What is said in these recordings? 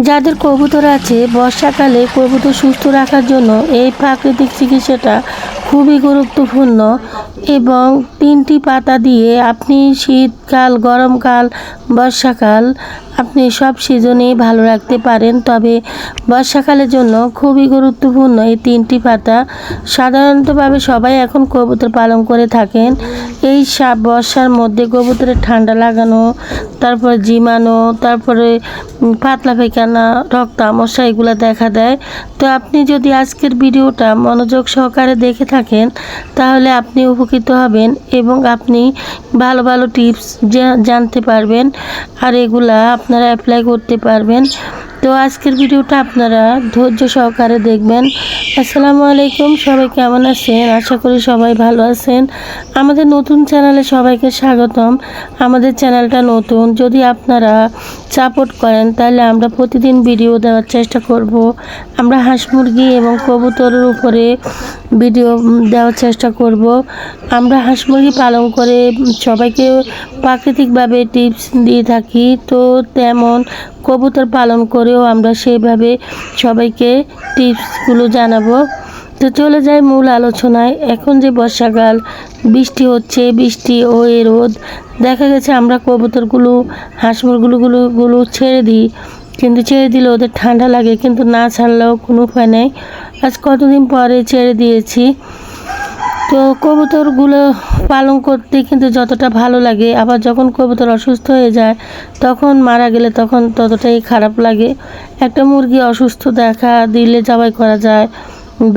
যাদের কবুতর আছে, বর্ষাকালে কবুতর সুস্থ রাখার জন্য এই প্রাকৃতিক চিকিৎসাটা খুবই গুরুত্বপূর্ণ। এবং 3টি পাতা দিয়ে আপনি শীতকাল, গরমকাল, বর্ষাকাল আপনি সব সিজনেই ভালো রাখতে পারেন। তবে বর্ষাকালের জন্য খুবই গুরুত্বপূর্ণ এই 3টি পাতা। সাধারণতভাবে সবাই এখন কবুতর পালন করে থাকেন। এই বর্ষার মধ্যে কবুতরের ঠান্ডা লাগানো, তারপর জিমানো, তারপরে পাতলা পায়খানা, রক্ত আমসা এগুলো দেখা দেয়। তো আপনি যদি আজকের ভিডিওটা মনোযোগ সহকারে দেখে থাকেন তাহলে আপনি উপকৃত হবেন এবং আপনি ভালো ভালো টিপস জানতে পারবেন, আর এগুলা আপনারা অ্যাপ্লাই করতে পারবেন। তো আজকের ভিডিওটা আপনারা ধৈর্য সহকারে দেখবেন। আসসালামু আলাইকুম, সবাই কেমন আছেন? আশা করি সবাই ভালো আছেন। আমাদের নতুন চ্যানেলে সবাইকে স্বাগতম। আমাদের চ্যানেলটা নতুন, যদি আপনারা সাপোর্ট করেন তাহলে আমরা প্রতিদিন ভিডিও দেওয়ার চেষ্টা করব। আমরা হাঁস মুরগি এবং কবুতরের উপরে ভিডিও দেওয়ার চেষ্টা করব। আমরা হাঁস মুরগি পালন করে সবাইকে প্রাকৃতিকভাবে টিপস দিয়ে থাকি, তো তেমন কবুতর পালন করেও আমরা সেইভাবে সবাইকে টিপসগুলো জানাবো। তো চলে যাই মূল আলোচনায়। এখন যে বর্ষাকাল, বৃষ্টি হচ্ছে, বৃষ্টি ও রোদ, দেখা গেছে আমরা কবুতরগুলো, হাঁস মুরগিগুলো ছেড়ে দিই, কিন্তু ছেড়ে দিলে ওদের ঠান্ডা লাগে, কিন্তু না ছাড়লেও কোনো উপায় নেই। আজ কতদিন পরে ছেড়ে দিয়েছি। তো কবুতরগুলো পালন করতে কিন্তু যতটা ভালো লাগে, আবার যখন কবুতর অসুস্থ হয়ে যায়, তখন মারা গেলে তখন ততটাই খারাপ লাগে। একটা মুরগি অসুস্থ দেখা দিলে জবাই করা যায়,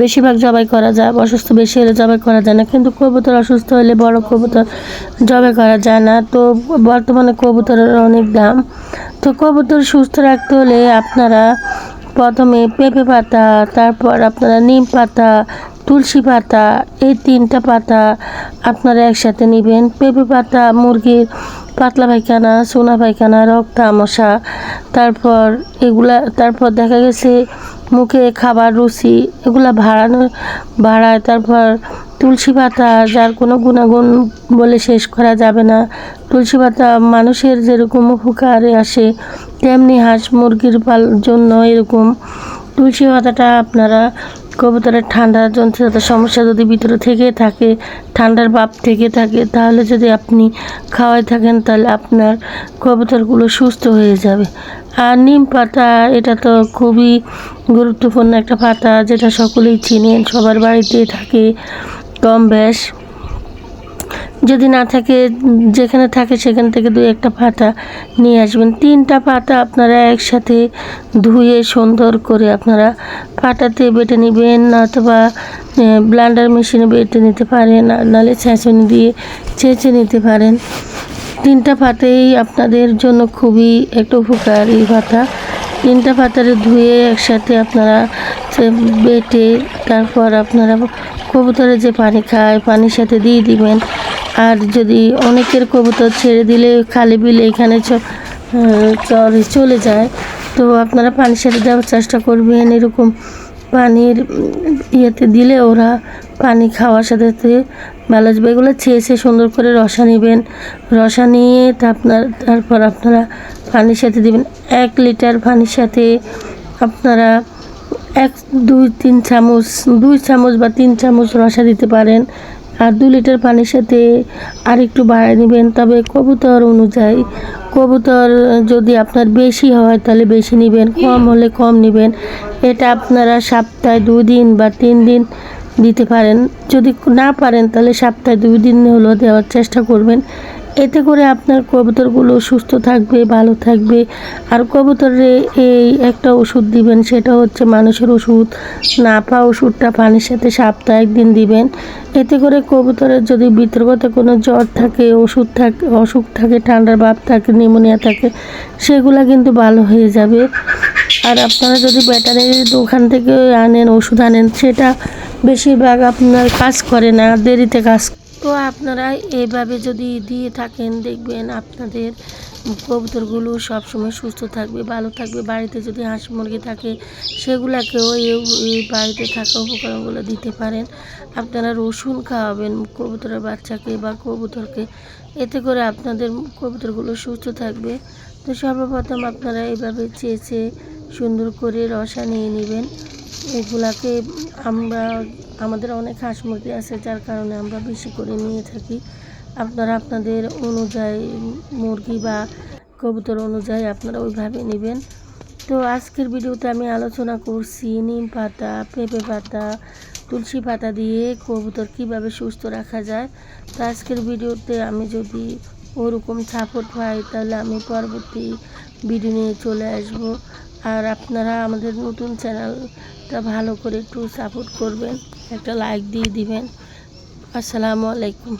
বেশিরভাগ জবাই করা যায়, অসুস্থ বেশি হলে জবাই করা যায় না, কিন্তু কবুতর অসুস্থ হলে বড় কবুতর জবাই করা যায় না। তো বর্তমানে কবুতরের অনেক দাম। তো কবুতর সুস্থ রাখতে হলে আপনারা প্রথমে পেঁপে পাতা, তারপর আপনারা নিম পাতা, তুলসী পাতা, এই 3টা পাতা আপনারা একসাথে নেবেন। পেঁপে পাতা মুরগির পাতলা পায়খানা, সোনা পায়খানা, রক্ত আমসা, তারপর দেখা গেছে মুখে খাবার রুচি, এগুলা বাড়ায়। তারপর তুলসী পাতা, যার কোনো গুণাগুণ বলে শেষ করা যাবে না। তুলসী পাতা মানুষের যেরকম উপকারে আসে, তেমনি হাঁস মুরগির জন্য এরকম তুলসী পাতাটা আপনারা কবুতরের ঠান্ডার যন্ত্রণার সমস্যা যদি ভিতরে থেকে থাকে, ঠান্ডার ভাব থেকে থাকে, তাহলে যদি আপনি খাওয়াই থাকেন তাহলে আপনার কবুতরগুলো সুস্থ হয়ে যাবে। আর নিম পাতা, এটা তো খুবই গুরুত্বপূর্ণ একটা পাতা, যেটা সকলেই চিনেন, সবার বাড়িতেই থাকে কম বেশ। যদি না থাকে, যেখানে থাকে সেখান থেকে 2-1টা পাতা নিয়ে আসবেন। 3টা পাতা আপনারা একসাথে ধুয়ে সুন্দর করে আপনারা পাটাতে বেটে নেবেন, অথবা ব্লেন্ডার মেশিনে বেটে নিতে পারেন, নাহলে ছেঁচনি দিয়ে ছেঁচে নিতে পারেন। 3টা পাতাই আপনাদের জন্য খুবই একটা উপকারী পাতা। 3টা পাতারে ধুয়ে একসাথে আপনারা বেটে, তারপর আপনারা কবুতরে যে পানি খায় পানির সাথে দিয়ে দিবেন। আর যদি অনেকের কবুতর ছেড়ে দিলে খালি বিলে এখানে চলে যায়, তো আপনারা পানির সাথে দেওয়ার চেষ্টা করবেন। এরকম পানির ইয়েতে দিলে ওরা পানি খাওয়ার সাথে সাথে ভালো যাবে। এগুলো ছেঁচে সুন্দর করে রসা নেবেন। রসা নিয়ে তারপর আপনারা পানির সাথে দিবেন। 1 লিটার পানির সাথে আপনারা 2 চামচ বা 3 চামচ রসা দিতে পারেন। আর 2 লিটার পানির সাথে আর একটু বাড়ায় নেবেন। তবে কবুতর অনুযায়ী, কবুতর যদি আপনার বেশি হয় তাহলে বেশি নেবেন, কম হলে কম নেবেন। এটা আপনারা সপ্তাহে 2 দিন বা 3 দিন দিতে পারেন। যদি না পারেন তাহলে সপ্তাহে 2 দিন হলেও দেওয়ার চেষ্টা করবেন। এতে করে আপনার কবুতরগুলো সুস্থ থাকবে, ভালো থাকবে। আর কবুতরে এই একটা ওষুধ দিবেন, সেটা হচ্ছে মানুষের ওষুধ, নাপা ওষুধটা পানির সাথে সপ্তাহে 1 দিন দিবেন। এতে করে কবুতরের যদি ভিতরগত কোনো জ্বর থাকে, অসুখ থাকে, ঠান্ডার ভাব থাকে, নিউমোনিয়া থাকে, সেগুলো কিন্তু ভালো হয়ে যাবে। আর আপনারা যদি ভেটেরিনারি দোকান থেকে ওষুধ আনেন, সেটা বেশিরভাগ আপনার কাজ করে না, দেরিতে কাজ। তো আপনারা এইভাবে যদি দিয়ে থাকেন, দেখবেন আপনাদের কবুতরগুলো সবসময় সুস্থ থাকবে, ভালো থাকবে। বাড়িতে যদি হাঁস মুরগি থাকে, সেগুলাকেও এই বাড়িতে থাকা উপকরণগুলো দিতে পারেন। আপনারা রসুন খাওয়াবেন কবুতরের বাচ্চাকে বা কবুতরকে, এতে করে আপনাদের কবুতরগুলো সুস্থ থাকবে। তো সর্বপ্রথম আপনারা এইভাবে চেঁচে সুন্দর করে রসা নিয়ে নেবেন। এগুলাকে আমাদের অনেক হাঁস মুরগি আছে, যার কারণে আমরা বেশি করে নিয়ে থাকি। আপনারা আপনাদের অনুযায়ী মুরগি বা কবুতর অনুযায়ী আপনারা ওইভাবে নেবেন। তো আজকের ভিডিওতে আমি আলোচনা করছি নিম পাতা, পেঁপে পাতা, তুলসী পাতা দিয়ে কবুতর কিভাবে সুস্থ রাখা যায়। তো আজকের ভিডিওতে আমি যদি ওরকম সাপোর্ট পাই তাহলে আমি পরবর্তী ভিডিও নিয়ে চলে আসব। আর আপনারা আমাদের নতুন চ্যানেলটা ভালো করে একটু সাপোর্ট করবেন, একটা লাইক দিয়ে দিবেন। আসসালামু আলাইকুম।